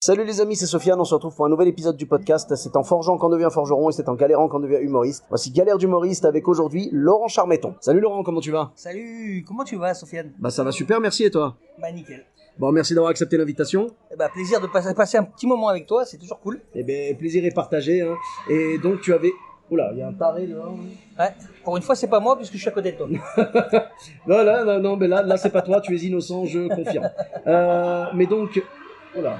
Salut les amis, c'est Sofiane, on se retrouve pour un nouvel épisode du podcast. C'est en forgeant qu'on devient forgeron et c'est en galérant qu'on devient humoriste. Voici Galère d'humoriste avec aujourd'hui Laurent Charmetton. Salut Laurent, comment tu vas? Salut, comment tu vas, Sofiane? Bah ça va super, merci, et toi? Bah nickel. Bon, merci d'avoir accepté l'invitation. Bah plaisir de passer un petit moment avec toi, c'est toujours cool. Eh ben, plaisir est partagé, hein. Et donc tu avais... Oula, il y a un taré dehors. Ouais, pour une fois c'est pas moi puisque je suis à côté de toi. Non, mais là c'est pas toi, tu es innocent, je confirme. Mais donc... Oula.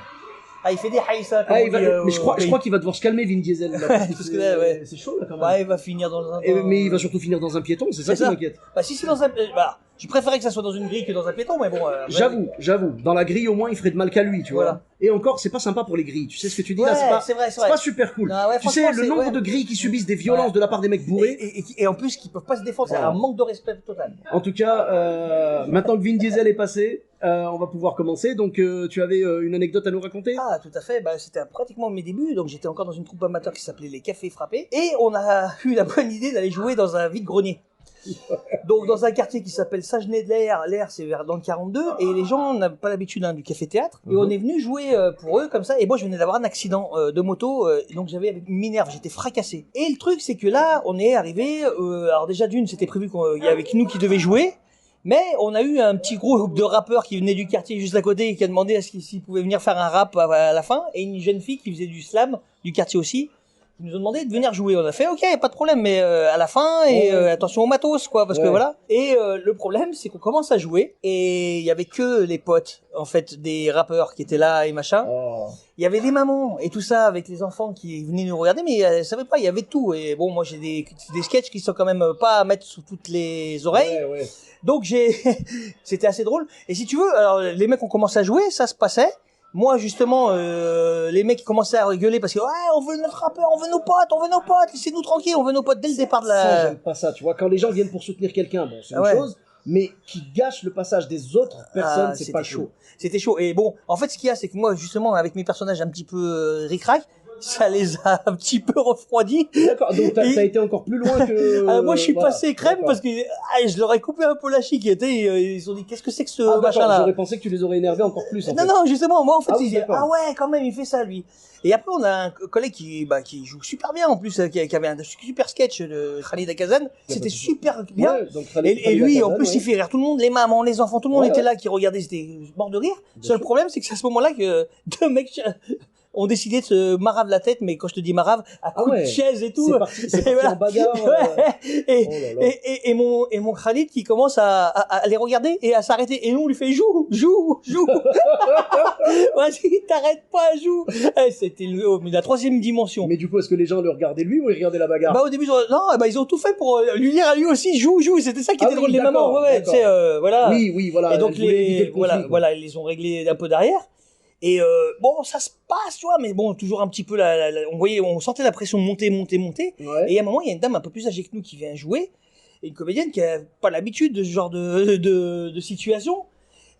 Ah, il fait des haïssa. Ah, mais je crois qu'il va devoir se calmer, Vin Diesel. Là, parce que là, ouais. C'est chaud là quand même. Ouais, il va finir dans un. Mais il va surtout finir dans un piéton, c'est ça qui m'inquiète. Bah si c'est dans un. Bah, je préférais que ça soit dans une grille que dans un piéton, mais bon. J'avoue. Dans la grille, au moins, il ferait de mal qu'à lui, tu vois. Voilà. Et encore, c'est pas sympa pour les grilles. Tu sais ce que tu dis ouais, là, c'est vrai. C'est pas super cool. Non, ouais, tu sais, le nombre de grilles qui subissent des violences de la part des mecs bourrés. Et en plus, qui peuvent pas se défendre. C'est un manque de respect total. En tout cas, maintenant que Vin Diesel est passé, on va pouvoir commencer. Donc, tu avais une anecdote à nous raconter? Ah, tout à fait. Bah, c'était pratiquement mes débuts. Donc, j'étais encore dans une troupe amateur qui s'appelait les Cafés Frappés. Et on a eu la bonne idée d'aller jouer dans un vide-grenier. Donc dans un quartier qui s'appelle Sagenay-de-l'Air, l'air c'est vers dans le 42, et les gens n'ont pas l'habitude du café-théâtre, et on est venu jouer pour eux comme ça, et moi je venais d'avoir un accident de moto, donc j'avais avec une minerve, j'étais fracassé. Et le truc c'est que là, on est arrivé, alors déjà d'une c'était prévu qu'il y avait que nous qui devions jouer, mais on a eu un petit groupe de rappeurs qui venaient du quartier juste à côté et qui a demandé à ce qu'ils pouvaient venir faire un rap à la fin, et une jeune fille qui faisait du slam du quartier aussi, ils nous ont demandé de venir jouer. On a fait ok, pas de problème, mais à la fin et attention au matos quoi, parce que voilà. Et le problème c'est qu'on commence à jouer et il y avait que les potes en fait des rappeurs qui étaient là et machin. Il y avait les mamans et tout ça avec les enfants qui venaient nous regarder, mais elles savaient pas, il y avait tout. Et bon, moi j'ai des sketchs qui sont quand même pas à mettre sous toutes les oreilles. Donc c'était assez drôle. Et si tu veux, alors les mecs ont commencé à jouer, ça se passait. Moi, justement, les mecs, ils commençaient à rigoler parce que, ouais, on veut notre rappeur, on veut nos potes, laissez-nous tranquilles, on veut nos potes dès le départ de la... Ça, j'aime pas ça, tu vois. Quand les gens viennent pour soutenir quelqu'un, bon, c'est une chose, mais qui gâchent le passage des autres personnes, c'est pas chaud. C'était chaud. Et bon, en fait, ce qu'il y a, c'est que moi, justement, avec mes personnages un petit peu ric-rac, ça les a un petit peu refroidis. D'accord, donc t'as été encore plus loin que... moi, je suis passé crème parce que je leur ai coupé un peu la chic. Ils ont dit, qu'est-ce que c'est que ce machin-là? J'aurais pensé que tu les aurais énervés encore plus, en fait. Non, justement, moi, en fait, ils disaient, ah ouais, quand même, il fait ça, lui. Et après, on a un collègue qui joue super bien, en plus, qui avait un super sketch de Khalid Akazan. C'était super bien. Et lui, en plus, il fait rire tout le monde, les mamans, les enfants, tout le monde était là, qui regardait, c'était mort de rire. Seul problème, c'est que c'est à ce moment-là que deux mecs ont décidé de se marave la tête, mais quand je te dis marave, à coups de chaise et tout. C'est parti en bagarre. Et mon Khalid qui commence à les regarder et à s'arrêter. Et nous, on lui fait joue. Vas-y, t'arrêtes pas, joue. C'était la troisième dimension. Mais du coup, est-ce que les gens le regardaient lui ou ils regardaient la bagarre? Bah, au début, ils ont tout fait pour lui dire à lui aussi, joue. C'était ça qui était drôle, les mamans. Tu sais, voilà. Oui, voilà. Et donc, voilà, ils les ont réglés un peu derrière. Et bon, ça se passe, tu vois, mais bon, toujours un petit peu on sentait la pression monter. Et à un moment, il y a une dame un peu plus âgée que nous qui vient jouer, et une comédienne qui a pas l'habitude de ce genre de situation.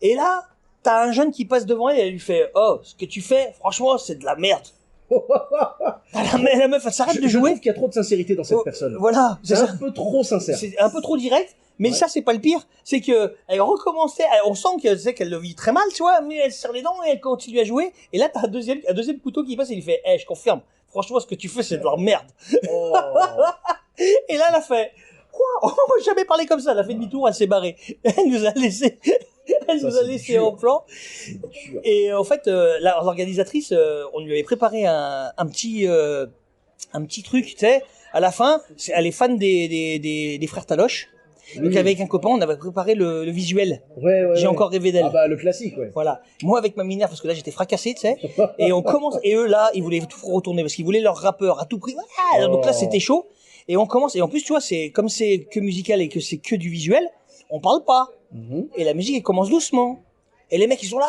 Et là, t'as un jeune qui passe devant elle et elle lui fait, oh, ce que tu fais, franchement, c'est de la merde. La meuf, elle s'arrête de jouer. Je trouve qu'il y a trop de sincérité dans cette personne. Voilà, c'est un peu trop sincère. C'est un peu trop direct. Mais ça, c'est pas le pire. C'est que elle recommençait. On sent qu'elle le vit très mal, tu vois. Mais elle serre les dents et elle continue à jouer. Et là, t'as un deuxième couteau qui passe et il fait, je confirme. Franchement, ce que tu fais, c'est de la merde. Et là, elle a fait, quoi? On m'a jamais parlé comme ça. Elle a fait demi-tour, elle s'est barrée. Elle nous a laissé. En plan. Et en fait, l'organisatrice, on lui avait préparé un petit truc, tu sais. À la fin, elle est fan des frères Taloche. Donc avec un copain, on avait préparé le visuel. J'ai encore rêvé d'elle. Ah bah le classique, Voilà. Moi avec ma minerve, parce que là j'étais fracassé, tu sais. Et on commence, et eux là, ils voulaient tout retourner parce qu'ils voulaient leur rappeur à tout prix. Donc là c'était chaud. Et on commence, et en plus tu vois, comme c'est que musical et que c'est que du visuel, on parle pas. Et la musique elle commence doucement. Et les mecs ils sont là,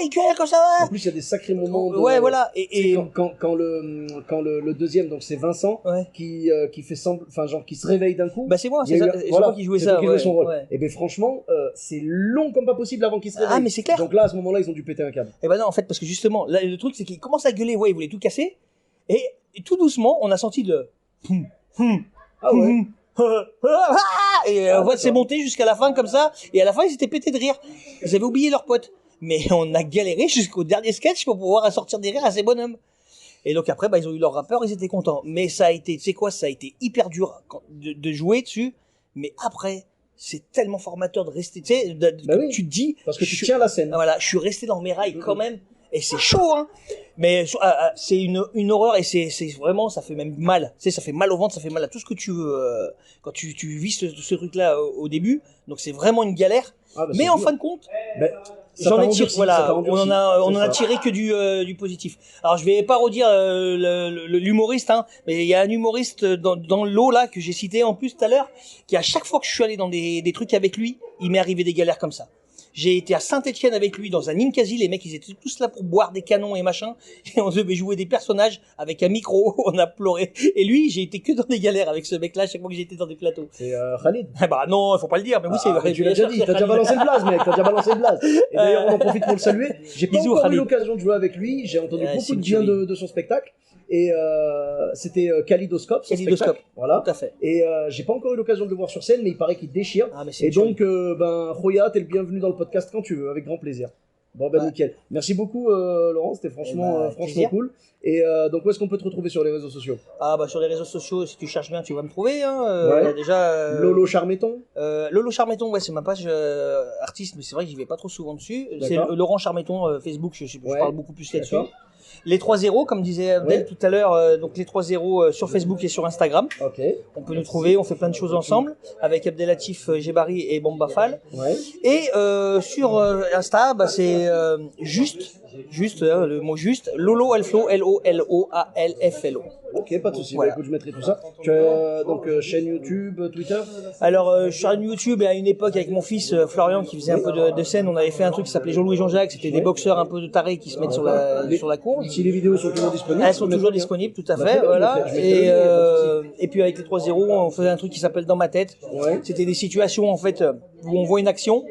ils gueulent comme ça. En plus il y a des sacrés moments. Voilà. Et quand le deuxième, donc c'est Vincent qui fait semblant, enfin genre qui se réveille d'un coup. Bah c'est moi, c'est moi qui jouais ça. Qui jouait son rôle. Et ben franchement, c'est long comme pas possible avant qu'il se réveille. Ah mais c'est clair. Donc là à ce moment-là ils ont dû péter un câble. Et ben non en fait parce que justement là, le truc c'est qu'ils commencent à gueuler, ils voulaient tout casser. Et tout doucement on a senti Ah ouais. Et on voit c'est monté jusqu'à la fin comme ça, et à la fin ils étaient pétés de rire. Ils avaient oublié leur pote. Mais on a galéré jusqu'au dernier sketch pour pouvoir sortir des rires à ces bonhommes. Et donc après, ils ont eu leur rappeur, ils étaient contents. Mais ça a été, tu sais quoi, ça a été hyper dur de jouer dessus. Mais après, c'est tellement formateur de rester, tu sais, oui, tu te dis... Parce que tu tiens la scène. Voilà, je suis resté dans mes rails quand même. Et c'est chaud, hein. Mais c'est une horreur et c'est vraiment, ça fait même mal. Tu sais, ça fait mal au ventre, ça fait mal à tout ce que tu veux quand tu vis ce truc-là au début. Donc c'est vraiment une galère. Mais en fin de compte, j'en ai tiré, voilà, on en a tiré que du positif. Alors je vais pas redire l'humoriste, hein, mais il y a un humoriste dans l'eau là que j'ai cité en plus tout à l'heure, qui à chaque fois que je suis allé dans des trucs avec lui, il m'est arrivé des galères comme ça. J'ai été à Saint-Etienne avec lui dans un Ninkasi, les mecs ils étaient tous là pour boire des canons et machin, et on devait jouer des personnages avec un micro, on a pleuré. Et lui, j'ai été que dans des galères avec ce mec-là chaque fois que j'étais dans des plateaux. C'est Khalid. Bah non, faut pas le dire, mais oui c'est... Tu l'as déjà dit, t'as déjà balancé le blaze mec, t'as déjà balancé le blaze. Et d'ailleurs on en profite pour le saluer. J'ai pas encore eu l'occasion de jouer avec lui, j'ai entendu beaucoup de bien de son spectacle. Et c'était Kaleidoscope. Voilà. Tout à fait. Et j'ai pas encore eu l'occasion de le voir sur scène, mais il paraît qu'il déchire. Et donc, Roya, t'es le bienvenu dans le podcast quand tu veux, avec grand plaisir. Bon, nickel. Merci beaucoup, Laurent, c'était franchement cool. Et donc, où est-ce qu'on peut te retrouver sur les réseaux sociaux? Sur les réseaux sociaux, si tu cherches bien, tu vas me trouver. Hein. Déjà. Lolo Charmetton. Lolo Charmetton, ouais, c'est ma page artiste, mais c'est vrai que j'y vais pas trop souvent dessus. C'est Laurent Charmetton Facebook, je parle beaucoup plus là-dessus. Les 3-0, comme disait Abdel tout à l'heure, donc les 3-0 sur Facebook et sur Instagram. On peut nous trouver, on fait plein de choses ensemble avec Abdelatif Jebari et Bombafal. Et sur Insta, c'est juste, le mot juste, Lolo Alflo, Loloalflo. Ok, pas de souci. Écoute, je mettrai tout ça. Tu as donc chaîne YouTube, Twitter? Alors, chaîne YouTube, et à une époque, avec mon fils Florian, qui faisait un peu de scène, on avait fait un truc qui s'appelait Jean-Louis Jean-Jacques. C'était des boxeurs un peu de tarés qui se mettent sur la courge. Si les vidéos sont toujours disponibles. Elles sont toujours disponibles, tout à fait, voilà. Et puis avec les 3-0, on faisait un truc qui s'appelle Dans ma tête. C'était des situations, en fait, où on voit une action.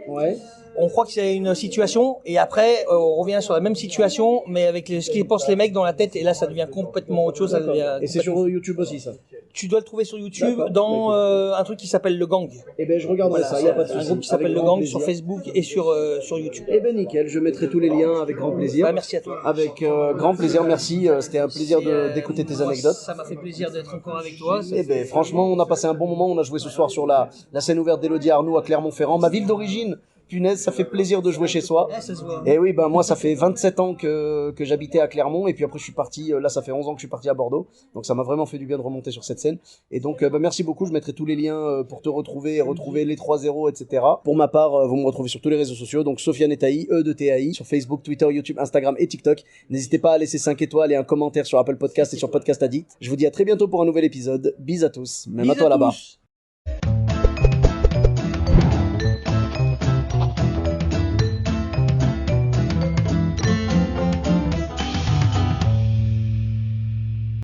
On croit que c'est une situation et après on revient sur la même situation mais avec ce qu'ils pensent les mecs dans la tête et là ça devient complètement autre chose. Et c'est sur YouTube aussi ça? Tu dois le trouver sur YouTube dans un truc qui s'appelle Le Gang. Eh ben je regarderai ça, il n'y a pas de souci. Un groupe qui s'appelle Le Gang sur Facebook et sur YouTube. Eh ben nickel, je mettrai tous les liens avec grand plaisir. Merci à toi. Avec grand plaisir, merci. C'était un plaisir d'écouter tes anecdotes. Ça m'a fait plaisir d'être encore avec toi. Eh ben franchement, on a passé un bon moment. On a joué ce soir sur la scène ouverte d'Élodie Arnoux à Clermont-Ferrand, ma ville d'origine. Punaise, ça fait plaisir de jouer chez soi. Et oui, moi ça fait 27 ans que j'habitais à Clermont et puis après je suis parti, là ça fait 11 ans que je suis parti à Bordeaux. Donc ça m'a vraiment fait du bien de remonter sur cette scène. Et donc merci beaucoup, je mettrai tous les liens pour te retrouver et retrouver les 3-0, etc. Pour ma part, vous me retrouvez sur tous les réseaux sociaux, donc Sofiane Etaï, E2TAI, sur Facebook, Twitter, YouTube, Instagram et TikTok. N'hésitez pas à laisser 5 étoiles et un commentaire sur Apple Podcast et sur Podcast Addict. Je vous dis à très bientôt pour un nouvel épisode. Bis à tous, même à toi là-bas.